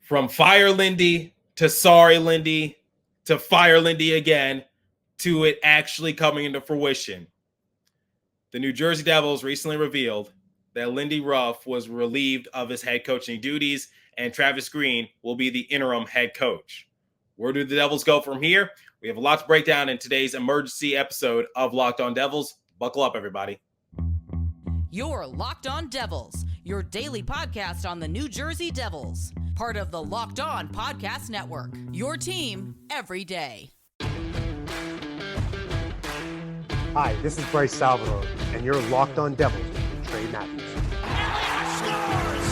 From fire Lindy to sorry Lindy to fire Lindy again to it actually coming into fruition. The New Jersey Devils recently revealed that Lindy Ruff was relieved of his head coaching duties and Travis Green will be the interim head coach. Where do the Devils go from here? We have a lot to break down in today's emergency episode of Locked On Devils. Buckle up, everybody. You're Locked On Devils, your daily podcast on the New Jersey Devils. Part of the Locked On Podcast Network, your team every day. Hi, this is Bryce Salvador, and you're Locked On Devils with Trey Matthews. Elliott scores!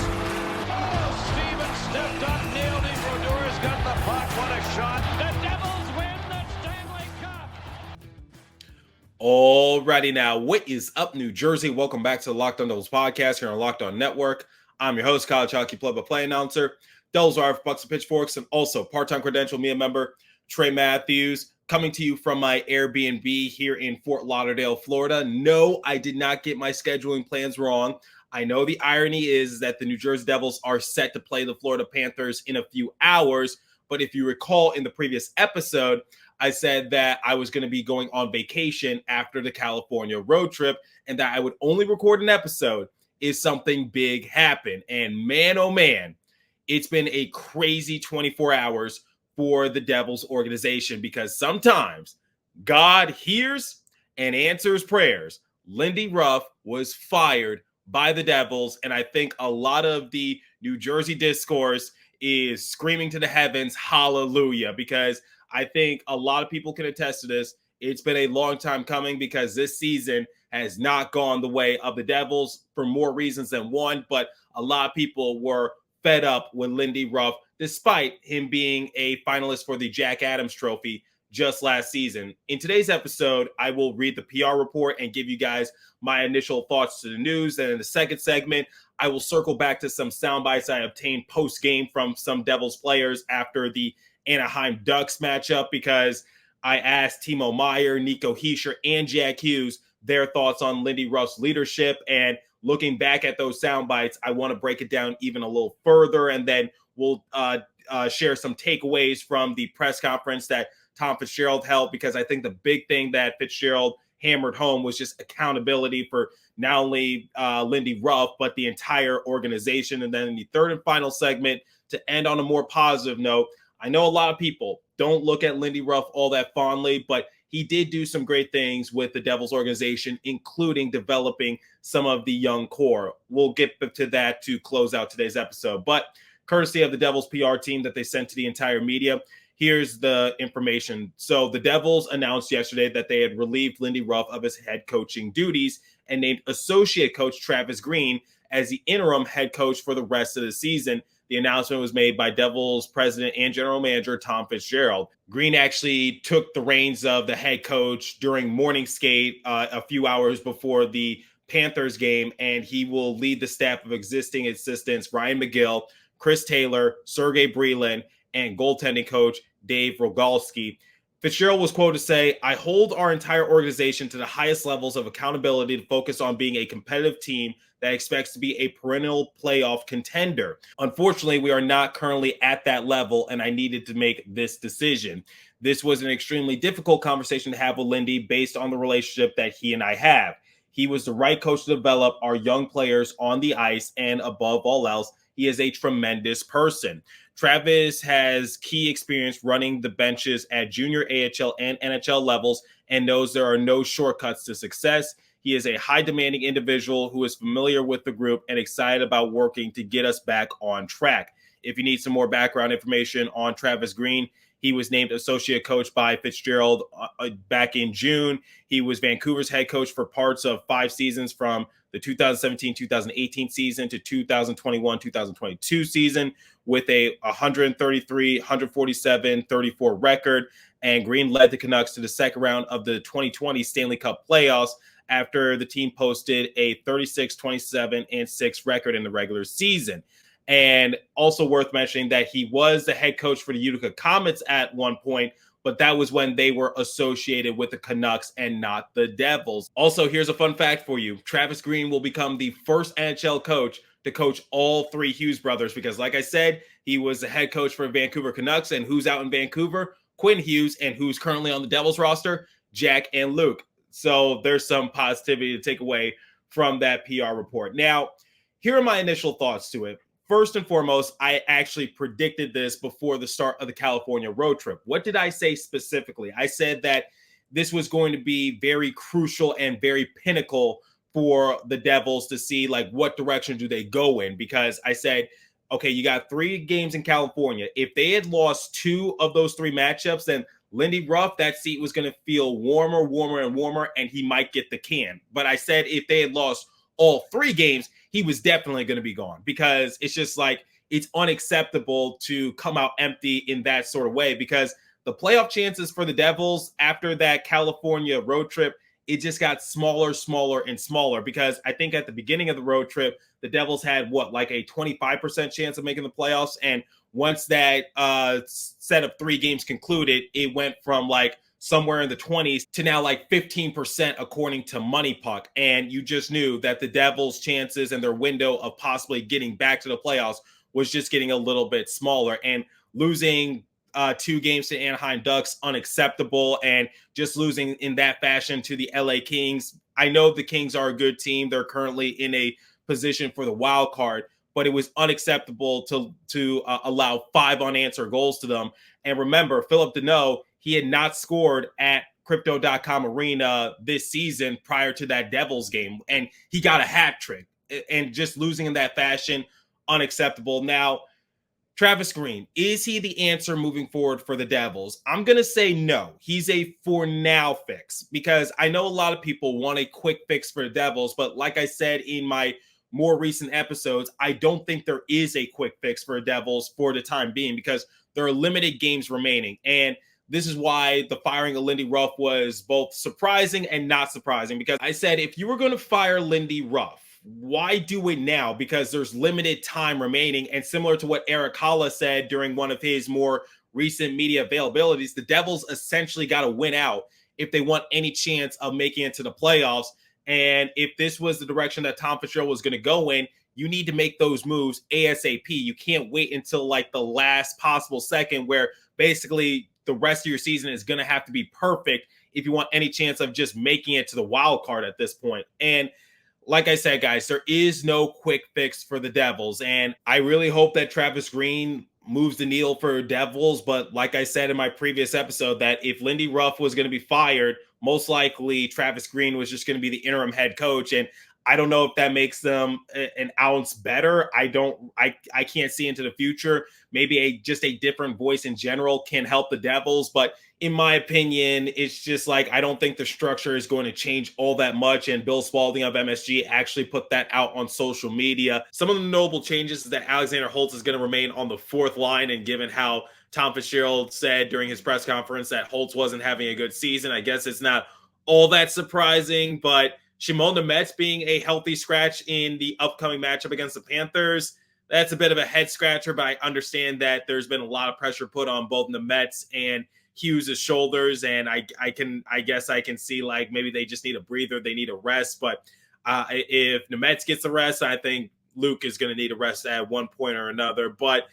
Oh, Stevens stepped up, nailed it. Brodor's got the puck. What a shot. The Devils win the Stanley Cup. Alrighty now, what is up, New Jersey? Welcome back to the Locked On Devils podcast here on Locked On Network. I'm your host, college hockey play-by-play announcer, Devils Wire for Pucks and Pitchforks, and also part-time credential media member Trey Matthews, coming to you from my Airbnb here in Fort Lauderdale, Florida. No, I did not get my scheduling plans wrong. I know the irony is that the New Jersey Devils are set to play the Florida Panthers in a few hours, but if you recall in the previous episode, I said that I was going to be going on vacation after the California road trip and that I would only record an episode if something big happened. And man, oh man, it's been a crazy 24 hours for the Devils organization because sometimes God hears and answers prayers. Lindy Ruff was fired by the Devils, and I think a lot of the New Jersey discourse is screaming to the heavens, hallelujah, because I think a lot of people can attest to this. It's been a long time coming because this season has not gone the way of the Devils for more reasons than one, but a lot of people were fed up with Lindy Ruff, despite him being a finalist for the Jack Adams Trophy just last season. In today's episode, I will read the PR report and give you guys my initial thoughts to the news. And in the second segment, I will circle back to some sound bites I obtained post-game from some Devils players after the Anaheim Ducks matchup, because I asked Timo Meier, Nico Hischier, and Jack Hughes their thoughts on Lindy Ruff's leadership. And looking back at those sound bites, I want to break it down even a little further, and then we'll share some takeaways from the press conference that Tom Fitzgerald held, because I think the big thing that Fitzgerald hammered home was just accountability for not only Lindy Ruff, but the entire organization. And then in the third and final segment, to end on a more positive note, I know a lot of people don't look at Lindy Ruff all that fondly, but he did do some great things with the Devils organization, including developing some of the young core. We'll get to that to close out today's episode. But courtesy of the Devils PR team that they sent to the entire media, here's the information. So the Devils announced yesterday that they had relieved Lindy Ruff of his head coaching duties and named associate coach Travis Green as the interim head coach for the rest of the season. The announcement was made by Devils president and general manager Tom Fitzgerald. Green actually took the reins of the head coach during morning skate a few hours before the Panthers game, and he will lead the staff of existing assistants Ryan McGill, Chris Taylor, Sergey Breland, and goaltending coach Dave Rogalski. Fitzgerald was quoted to say, "I hold our entire organization to the highest levels of accountability to focus on being a competitive team that expects to be a perennial playoff contender. Unfortunately, we are not currently at that level, and I needed to make this decision. This was an extremely difficult conversation to have with Lindy based on the relationship that he and I have. He was the right coach to develop our young players on the ice, and above all else, he is a tremendous person. Travis has key experience running the benches at junior AHL and NHL levels and knows there are no shortcuts to success. He is a high-demanding individual who is familiar with the group and excited about working to get us back on track." If you need some more background information on Travis Green, he was named associate coach by Fitzgerald back in June. He was Vancouver's head coach for parts of 5 seasons, from the 2017-2018 season to 2021-2022 season, with a 133, 147, 34 record. And Green led the Canucks to the second round of the 2020 Stanley Cup playoffs after the team posted a 36, 27, and 6 record in the regular season. And also worth mentioning that he was the head coach for the Utica Comets at one point, but that was when they were associated with the Canucks and not the Devils. Also, here's a fun fact for you. Travis Green will become the first NHL coach to coach all three Hughes brothers because, like I said, he was the head coach for Vancouver Canucks, and who's out in Vancouver? Quinn Hughes, and who's currently on the Devils roster? Jack and Luke. So there's some positivity to take away from that PR report. Now, here are my initial thoughts to it. First and foremost, I actually predicted this before the start of the California road trip. What did I say specifically? I said that this was going to be very crucial and very pinnacle for the Devils to see like what direction do they go in, because I said, okay, you got 3 games in California. If they had lost 2 of those 3 matchups, then Lindy Ruff, that seat was going to feel warmer, and he might get the can. But I said if they had lost all 3 games, he was definitely going to be gone, because it's just like it's unacceptable to come out empty in that sort of way, because the playoff chances for the Devils after that California road trip, it just got smaller and smaller, because I think at the beginning of the road trip, the Devils had like a 25% chance of making the playoffs. And once that set of 3 games concluded, it went from like somewhere in the 20s to now like 15% according to Money Puck. And you just knew that the Devils' chances and their window of possibly getting back to the playoffs was just getting a little bit smaller. And losing 2 games to Anaheim Ducks, unacceptable. And just losing in that fashion to the LA Kings. I know the Kings are a good team. They're currently in a position for the wild card, but it was unacceptable to allow 5 unanswered goals to them. And remember, Philip Deneau, he had not scored at Crypto.com Arena this season prior to that Devils game, and he got a hat trick. And just losing in that fashion, unacceptable. Now, Travis Green, is he the answer moving forward for the Devils? I'm going to say no. He's a for now fix, because I know a lot of people want a quick fix for the Devils, but like I said in my more recent episodes, I don't think there is a quick fix for the Devils for the time being, because there are limited games remaining. And this is why the firing of Lindy Ruff was both surprising and not surprising, because I said if you were going to fire Lindy Ruff, why do it now? Because there's limited time remaining. And similar to what Eric Halla said during one of his more recent media availabilities, the Devils essentially got to win out if they want any chance of making it to the playoffs. And if this was the direction that Tom Fitzgerald was going to go in, you need to make those moves ASAP. You can't wait until like the last possible second, where basically the rest of your season is going to have to be perfect if you want any chance of just making it to the wild card at this point. And like I said, guys, there is no quick fix for the Devils. And I really hope that Travis Green moves the needle for Devils. But like I said in my previous episode, that if Lindy Ruff was going to be fired, most likely Travis Green was just going to be the interim head coach. And I don't know if that makes them an ounce better. I can't see into the future. Maybe just a different voice in general can help the Devils. But in my opinion, it's just like, I don't think the structure is going to change all that much. And Bill Spalding of MSG actually put that out on social media. Some of the notable changes is that Alexander Holtz is going to remain on the 4th line. And given how Tom Fitzgerald said during his press conference that Holtz wasn't having a good season, I guess it's not all that surprising. But Shimon Nemets being a healthy scratch in the upcoming matchup against the Panthers, that's a bit of a head scratcher, but I understand that there's been a lot of pressure put on both Nemets and Hughes' shoulders, and I guess I can see like maybe they just need a breather, they need a rest. But if Nemets gets a rest, I think Luke is going to need a rest at one point or another. But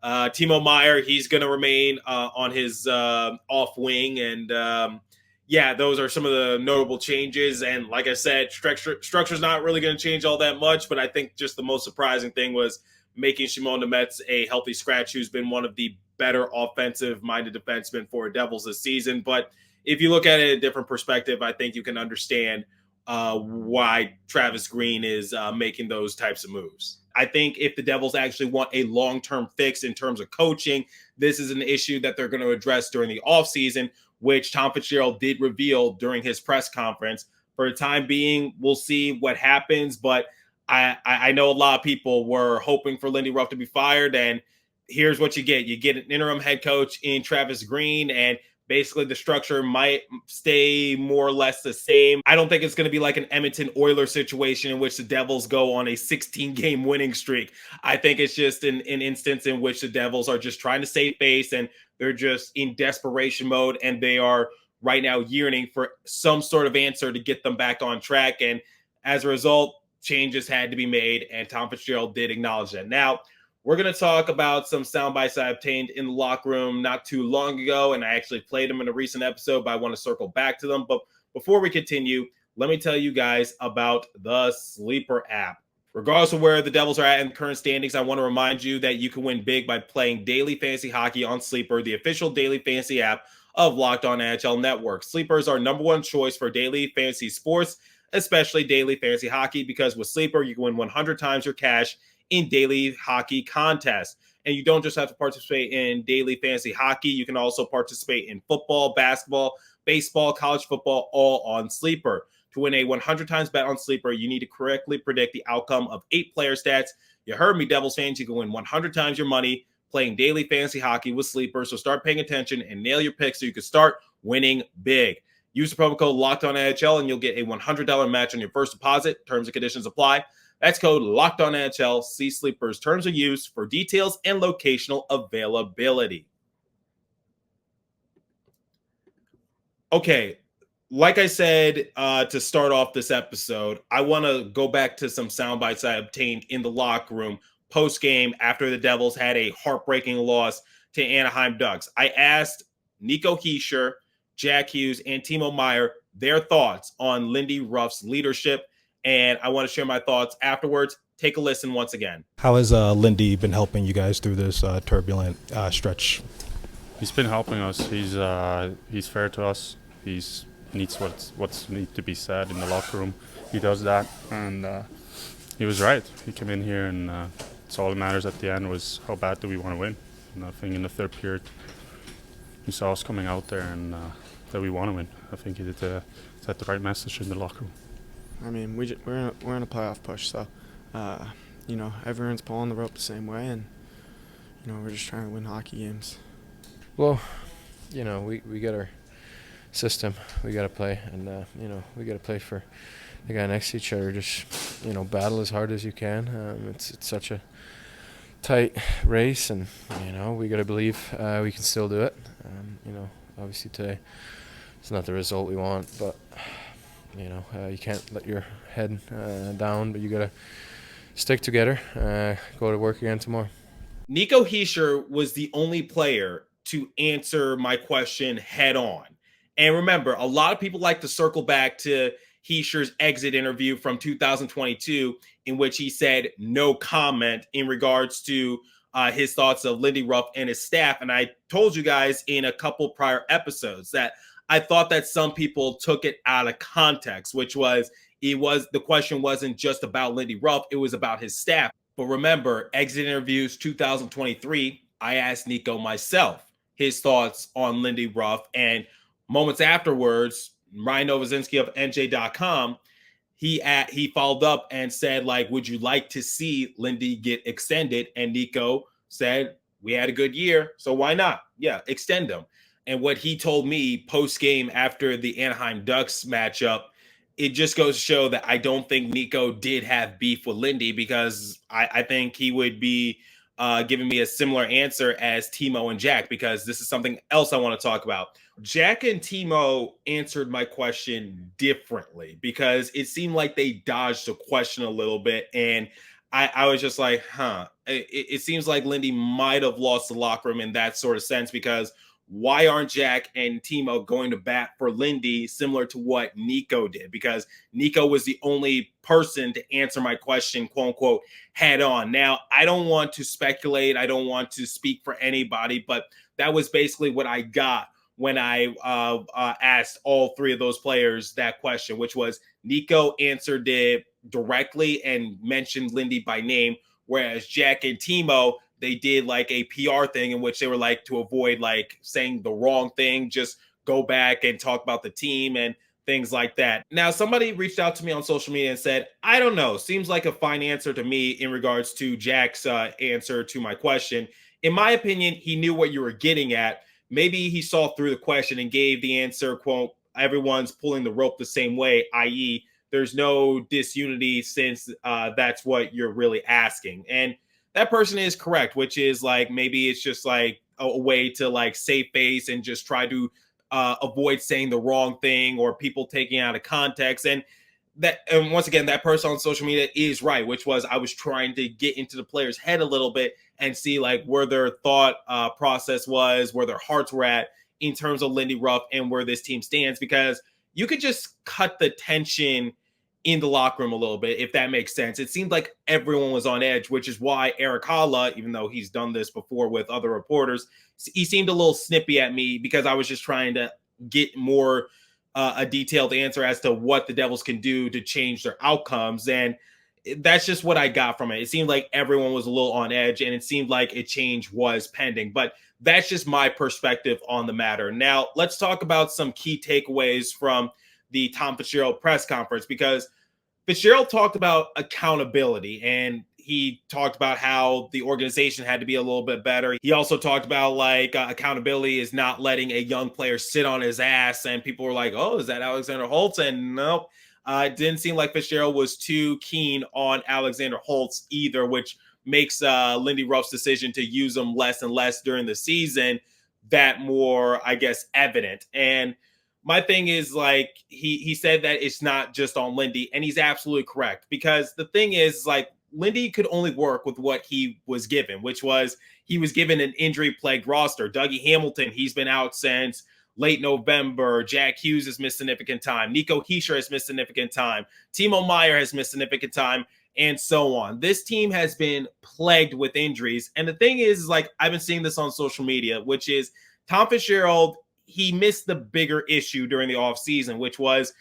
Timo Meier, he's going to remain on his off wing, and yeah, those are some of the notable changes. And like I said, structure's not really going to change all that much, but I think just the most surprising thing was making Shimon Nemets a healthy scratch, who's been one of the better offensive-minded defensemen for Devils this season. But if you look at it in a different perspective, I think you can understand why Travis Green is making those types of moves. I think if the Devils actually want a long-term fix in terms of coaching, this is an issue that they're going to address during the offseason, which Tom Fitzgerald did reveal during his press conference. For the time being, we'll see what happens, but I know a lot of people were hoping for Lindy Ruff to be fired, and here's what you get. You get an interim head coach in Travis Green, and basically the structure might stay more or less the same. I don't think it's going to be like an Edmonton Oilers situation in which the Devils go on a 16-game winning streak. I think it's just an instance in which the Devils are just trying to save face, and they're just in desperation mode, and they are right now yearning for some sort of answer to get them back on track. And as a result, changes had to be made, and Tom Fitzgerald did acknowledge that. Now, we're going to talk about some sound bites I obtained in the locker room not too long ago, and I actually played them in a recent episode, but I want to circle back to them. But before we continue, let me tell you guys about the Sleeper app. Regardless of where the Devils are at in current standings, I want to remind you that you can win big by playing daily fantasy hockey on Sleeper, the official daily fantasy app of Locked On NHL Network. Sleeper is our number one choice for daily fantasy sports, especially daily fantasy hockey, because with Sleeper, you can win 100 times your cash in daily hockey contests. And you don't just have to participate in daily fantasy hockey. You can also participate in football, basketball, baseball, college football, all on Sleeper. To win a 100 times bet on Sleeper, you need to correctly predict the outcome of 8 player stats. You heard me, Devils fans. You can win 100 times your money playing daily fantasy hockey with Sleeper. So start paying attention and nail your picks so you can start winning big. Use the promo code LOCKEDONNHL and you'll get a $100 match on your first deposit. Terms and conditions apply. That's code LOCKEDONNHL. See Sleeper's terms of use for details and locational availability. Okay. Like I said, to start off this episode, I want to go back to some sound bites I obtained in the locker room post-game after the Devils had a heartbreaking loss to Anaheim Ducks. I asked Nico Hischier, Jack Hughes, and Timo Meier their thoughts on Lindy Ruff's leadership, and I want to share my thoughts afterwards. Take a listen once again. How has Lindy been helping you guys through this turbulent stretch? He's been helping us. He's fair to us. He's needs what's need to be said in the locker room. He does that, and he was right. He came in here, and it's all that matters at the end was how bad do we want to win. And I think in the third period, you saw us coming out there and that we want to win. I think he set the right message in the locker room. I mean, we're in a playoff push, so everyone's pulling the rope the same way, and we're just trying to win hockey games. Well, we got our system we got to play, and we got to play for the guy next to each other. Just battle as hard as you can. It's such a tight race, and we got to believe we can still do it. Obviously today it's not the result we want, but you can't let your head down, but you got to stick together, go to work again tomorrow. Nico Hischier was the only player to answer my question head on. And remember, a lot of people like to circle back to Hischier's exit interview from 2022, in which he said no comment in regards to his thoughts of Lindy Ruff and his staff. And I told you guys in a couple prior episodes that I thought that some people took it out of context, which was the question wasn't just about Lindy Ruff, it was about his staff. But remember, exit interviews 2023, I asked Nico myself his thoughts on Lindy Ruff, and moments afterwards, Ryan Novozinski of NJ.com, he followed up and said, would you like to see Lindy get extended? And Nico said, we had a good year, so why not? Yeah, extend him. And what he told me post-game after the Anaheim Ducks matchup, it just goes to show that I don't think Nico did have beef with Lindy, because I think he would be giving me a similar answer as Timo and Jack, because this is something else I want to talk about. Jack and Timo answered my question differently because it seemed like they dodged the question a little bit. And I was just like, it seems like Lindy might have lost the locker room in that sort of sense, because why aren't Jack and Timo going to bat for Lindy similar to what Nico did? Because Nico was the only person to answer my question, quote unquote, head on. Now, I don't want to speculate. I don't want to speak for anybody, but that was basically what I got when I asked all three of those players that question, which was Nico answered it directly and mentioned Lindy by name, whereas Jack and Timo, they did a PR thing in which they were to avoid saying the wrong thing, just go back and talk about the team and things like that. Now, somebody reached out to me on social media and said, I don't know, seems like a fine answer to me in regards to Jack's answer to my question. In my opinion, he knew what you were getting at. Maybe he saw through the question and gave the answer, quote, everyone's pulling the rope the same way, i.e. there's no disunity since that's what you're really asking. And that person is correct, which is maybe it's just a way to save face and just try to avoid saying the wrong thing or people taking out of context. And and once again, that person on social media is right, which was I was trying to get into the player's head a little bit and see like where their thought process was, where their hearts were at in terms of Lindy Ruff and where this team stands, because you could just cut the tension in the locker room a little bit, if that makes sense. It seemed like everyone was on edge, which is why Eric Halla, even though he's done this before with other reporters, he seemed a little snippy at me because I was just trying to get more a detailed answer as to what the Devils can do to change their outcomes. And that's just what I got from it. It seemed like everyone was a little on edge, and it seemed like a change was pending. But that's just my perspective on the matter. Now, let's talk about some key takeaways from the Tom Fitzgerald press conference, because Fitzgerald talked about accountability, and he talked about how the organization had to be a little bit better. He also talked about like accountability is not letting a young player sit on his ass. And people were like, oh, is that Alexander Holtz? And nope, it didn't seem like Fitzgerald was too keen on Alexander Holtz either, which makes Lindy Ruff's decision to use him less and less during the season that more, I guess, evident. And my thing is, like, he said that it's not just on Lindy, and he's absolutely correct, because the thing is, like, Lindy could only work with what he was given, which was he was given an injury-plagued roster. Dougie Hamilton, he's been out since late November. Jack Hughes has missed significant time. Nico Hischier has missed significant time. Timo Meier has missed significant time, and so on. This team has been plagued with injuries, and the thing is, like, I've been seeing this on social media, which is Tom Fitzgerald, he missed the bigger issue during the offseason, which was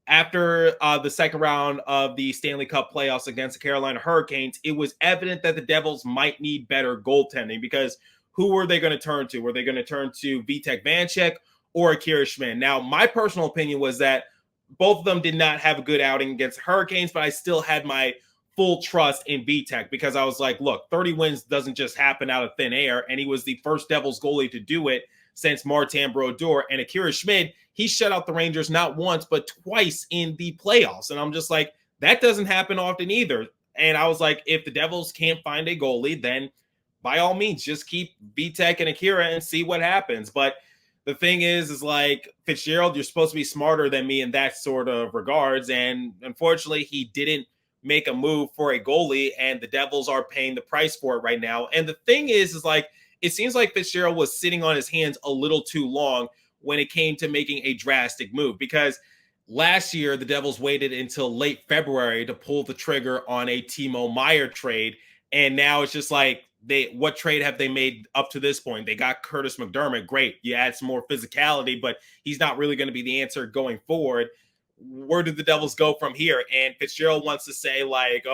after the second round of the Stanley Cup playoffs against the Carolina Hurricanes, it was evident that the Devils might need better goaltending, because who were they going to turn to? Were they going to turn to Vitek Vanecek or Akira Schmid? Now, my personal opinion was that both of them did not have a good outing against the Hurricanes, but I still had my full trust in Vitek, because I was like, look, 30 wins doesn't just happen out of thin air, and he was the first Devils goalie to do it since Martin Brodeur. And Akira Schmid, he shut out the Rangers not once, but twice in the playoffs. And I'm just like, that doesn't happen often either. And I was like, if the Devils can't find a goalie, then by all means, just keep Vitek and Akira and see what happens. But the thing is like, Fitzgerald, you're supposed to be smarter than me in that sort of regards. And unfortunately, he didn't make a move for a goalie, and the Devils are paying the price for it right now. And the thing is like, it seems like Fitzgerald was sitting on his hands a little too long when it came to making a drastic move, because last year the Devils waited until late February to pull the trigger on a Timo Meier trade. And now it's just like, what trade have they made up to this point? They got Curtis McDermott. Great. You add some more physicality, but he's not really going to be the answer going forward. Where do the Devils go from here? And Fitzgerald wants to say like,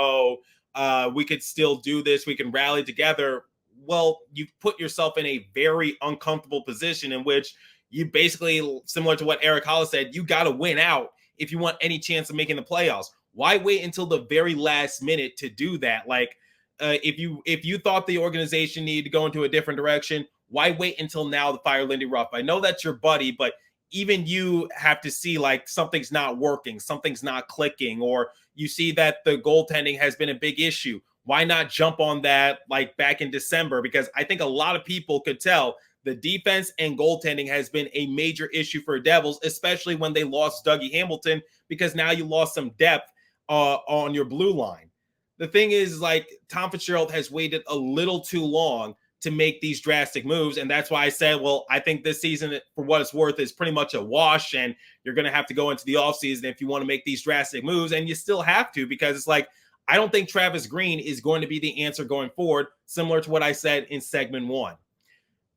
we could still do this. We can rally together. Well, you've put yourself in a very uncomfortable position in which you basically, similar to what Eric Halla said, you got to win out if you want any chance of making the playoffs. Why wait until the very last minute to do that? Like, if you thought the organization needed to go into a different direction, why wait until now to fire Lindy Ruff? I know that's your buddy, but even you have to see like something's not working, something's not clicking, or you see that the goaltending has been a big issue. Why not jump on that like back in December? Because I think a lot of people could tell the defense and goaltending has been a major issue for Devils, especially when they lost Dougie Hamilton, because now you lost some depth on your blue line. The thing is, like, Tom Fitzgerald has waited a little too long to make these drastic moves. And that's why I said, well, I think this season, for what it's worth, is pretty much a wash. And you're going to have to go into the offseason if you want to make these drastic moves. And you still have to, because it's like, I don't think Travis Green is going to be the answer going forward, similar to what I said in segment 1.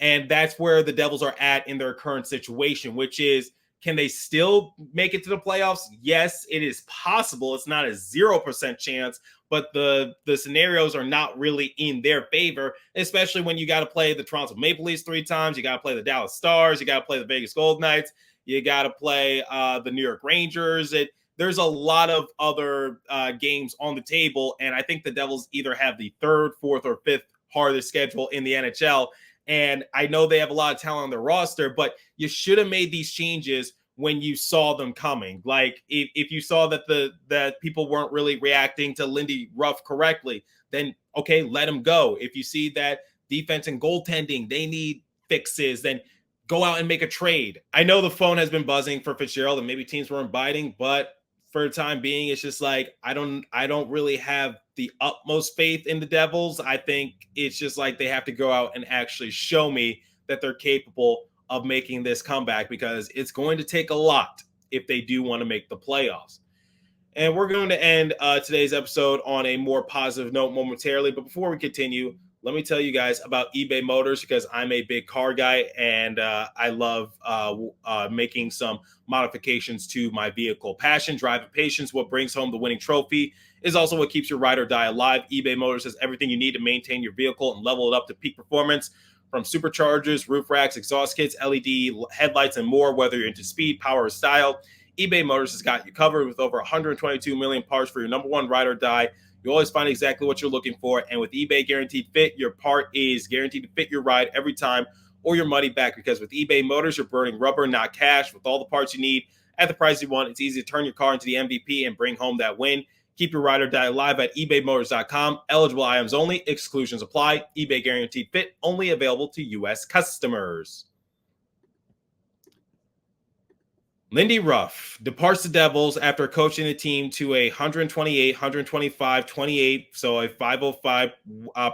And that's where the Devils are at in their current situation, which is, can they still make it to the playoffs? Yes, it is possible. It's not a 0% chance, but the scenarios are not really in their favor, especially when you got to play the Toronto Maple Leafs 3 times. You got to play the Dallas Stars. You got to play the Vegas Golden Knights. You got to play the New York Rangers. There's a lot of other games on the table, and I think the Devils either have the 3rd, 4th, or 5th hardest schedule in the NHL. And I know they have a lot of talent on their roster, but you should have made these changes when you saw them coming. Like if you saw that people weren't really reacting to Lindy Ruff correctly, then okay, let them go. If you see that defense and goaltending, they need fixes, then go out and make a trade. I know the phone has been buzzing for Fitzgerald and maybe teams weren't biting, but for the time being, it's just like I don't really have the utmost faith in the Devils. I think it's just like they have to go out and actually show me that they're capable of making this comeback, because it's going to take a lot if they do want to make the playoffs. And we're going to end today's episode on a more positive note momentarily. But before we continue, let me tell you guys about eBay Motors, because I'm a big car guy and I love making some modifications to my vehicle. Passion, drive, and patience, what brings home the winning trophy, is also what keeps your ride or die alive. eBay Motors has everything you need to maintain your vehicle and level it up to peak performance. From superchargers, roof racks, exhaust kits, LED headlights, and more. Whether you're into speed, power, or style, eBay Motors has got you covered with over 122 million parts for your number one ride or die. You always find exactly what you're looking for. And with eBay Guaranteed Fit, your part is guaranteed to fit your ride every time or your money back. Because with eBay Motors, you're burning rubber, not cash. With all the parts you need at the price you want, it's easy to turn your car into the MVP and bring home that win. Keep your ride or die alive at ebaymotors.com. Eligible items only. Exclusions apply. eBay Guaranteed Fit, only available to U.S. customers. Lindy Ruff departs the Devils after coaching the team to a 128, 125, 28, so a 505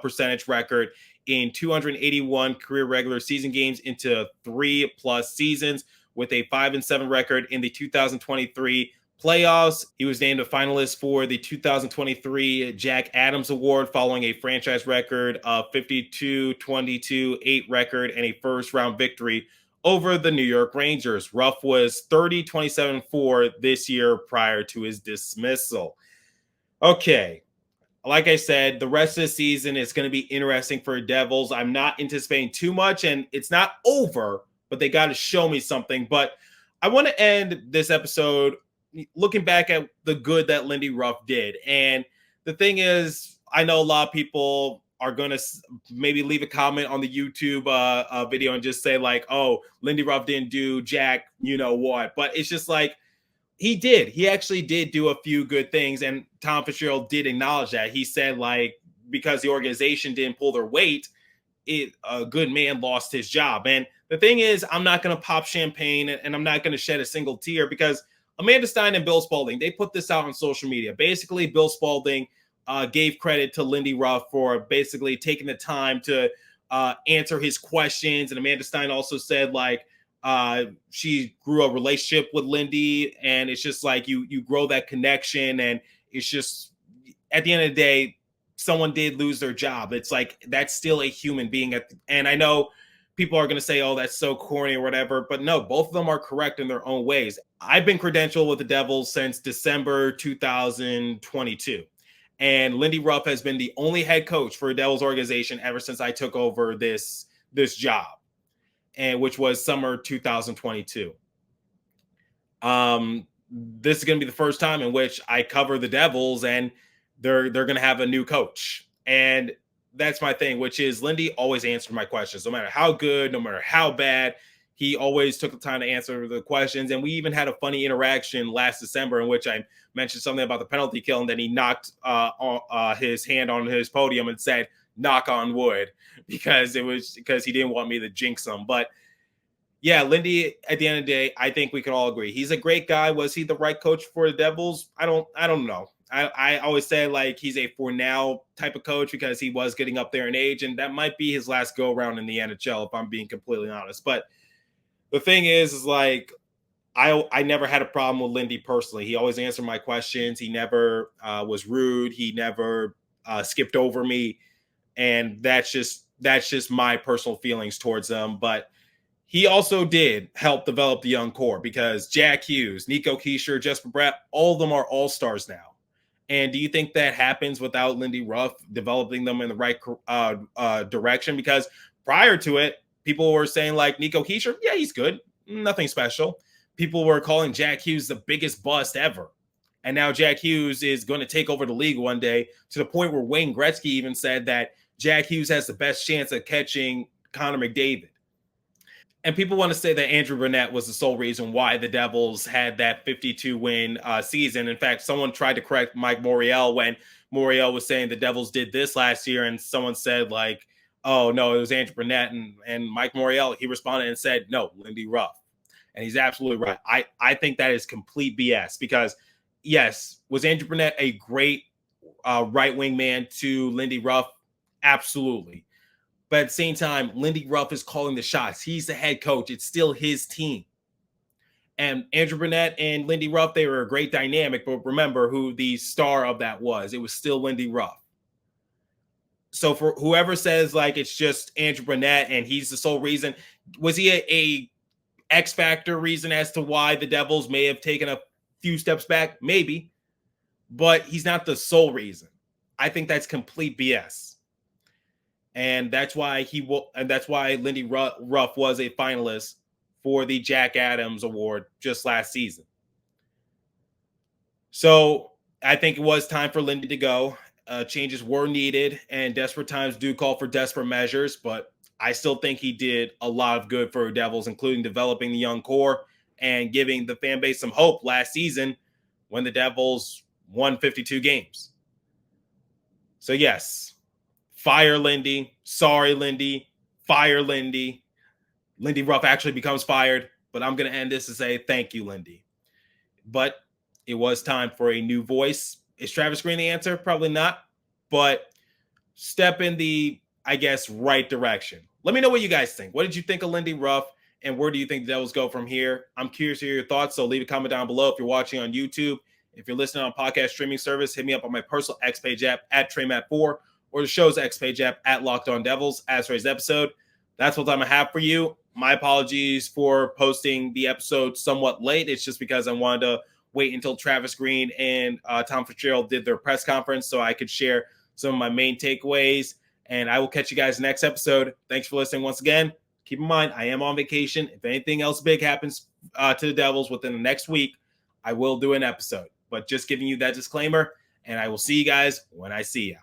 percentage record in 281 career regular season games into 3+ seasons, with a 5-7 record in the 2023 playoffs. He was named a finalist for the 2023 Jack Adams Award following a franchise record of 52, 22, 8 record and a first-round victory over the New York Rangers. Ruff was 30, 27-4 this year prior to his dismissal. Okay, like I said, the rest of the season is going to be interesting for Devils. I'm not anticipating too much, and it's not over, but they got to show me something. But I want to end this episode looking back at the good that Lindy Ruff did. And the thing is, I know a lot of people are going to maybe leave a comment on the YouTube video and just say like, oh, Lindy Ruff didn't do jack, you know what. But it's just like, he did. He actually did do a few good things. And Tom Fitzgerald did acknowledge that. He said, like, because the organization didn't pull their weight, a good man lost his job. And the thing is, I'm not going to pop champagne and I'm not going to shed a single tear, because Amanda Stein and Bill Spalding, they put this out on social media. Basically, Bill Spalding gave credit to Lindy Ruff for basically taking the time to answer his questions. And Amanda Stein also said, like, she grew a relationship with Lindy, and it's just like you grow that connection. And it's just, at the end of the day, someone did lose their job. It's like, that's still a human being. And I know people are going to say, oh, that's so corny or whatever, but no, both of them are correct in their own ways. I've been credentialed with the Devils since December 2022. And Lindy Ruff has been the only head coach for a Devils organization ever since I took over this job, and which was summer 2022. This is going to be the first time in which I cover the Devils, and they're going to have a new coach. And that's my thing, which is Lindy always answered my questions, no matter how good, no matter how bad. He always took the time to answer the questions. And we even had a funny interaction last December in which I mentioned something about the penalty kill, and then he knocked his hand on his podium and said, knock on wood, because he didn't want me to jinx him. But yeah, Lindy, at the end of the day, I think we can all agree he's a great guy. Was he the right coach for the Devils? I don't know. I always say, like, he's a for now type of coach, because he was getting up there in age, and that might be his last go around in the NHL, if I'm being completely honest. But the thing is like, I never had a problem with Lindy personally. He always answered my questions. He never was rude. He never skipped over me. And that's just my personal feelings towards him. But he also did help develop the young core, because Jack Hughes, Nico Hischier, Jesper Bratt, all of them are all-stars now. And do you think that happens without Lindy Ruff developing them in the right direction? Because prior to it, people were saying, like, Nico Hischier, yeah, he's good, nothing special. People were calling Jack Hughes the biggest bust ever. And now Jack Hughes is going to take over the league one day, to the point where Wayne Gretzky even said that Jack Hughes has the best chance of catching Connor McDavid. And people want to say that Andrew Burnett was the sole reason why the Devils had that 52-win season. In fact, someone tried to correct Mike Morial when Morial was saying the Devils did this last year, and someone said, like, oh, no, it was Andrew Burnett. And Mike Morial, he responded and said, no, Lindy Ruff. And he's absolutely right. I think that is complete BS, because yes, was Andrew Burnett a great right wing man to Lindy Ruff? Absolutely. But at the same time, Lindy Ruff is calling the shots. He's the head coach. It's still his team. And Andrew Burnett and Lindy Ruff, they were a great dynamic. But remember who the star of that was. It was still Lindy Ruff. So for whoever says like it's just Andrew Burnett and he's the sole reason, was he a X factor reason as to why the Devils may have taken a few steps back? Maybe. But he's not the sole reason. I think that's complete BS. And that's why Lindy Ruff was a finalist for the Jack Adams Award just last season. So I think it was time for Lindy to go. Changes were needed, and desperate times do call for desperate measures, but I still think he did a lot of good for the Devils, including developing the young core and giving the fan base some hope last season when the Devils won 52 games. So yes, fire Lindy. Sorry, Lindy. Fire Lindy. Lindy Ruff actually becomes fired, but I'm going to end this and say thank you, Lindy. But it was time for a new voice. Is Travis Green the answer? Probably not, but step in the, I guess, right direction. Let me know what you guys think. What did you think of Lindy Ruff, and where do you think the Devils go from here? I'm curious to hear your thoughts, so leave a comment down below if you're watching on YouTube. If you're listening on podcast streaming service, hit me up on my personal X page app at TreyMat4 or the show's X page app at Locked On Devils. As for today's episode, that's what I'm going to have for you. My apologies for posting the episode somewhat late. It's just because I wanted to wait until Travis Green and Tom Fitzgerald did their press conference so I could share some of my main takeaways. And I will catch you guys next episode. Thanks for listening once again. Keep in mind, I am on vacation. If anything else big happens to the Devils within the next week, I will do an episode. But just giving you that disclaimer, and I will see you guys when I see you.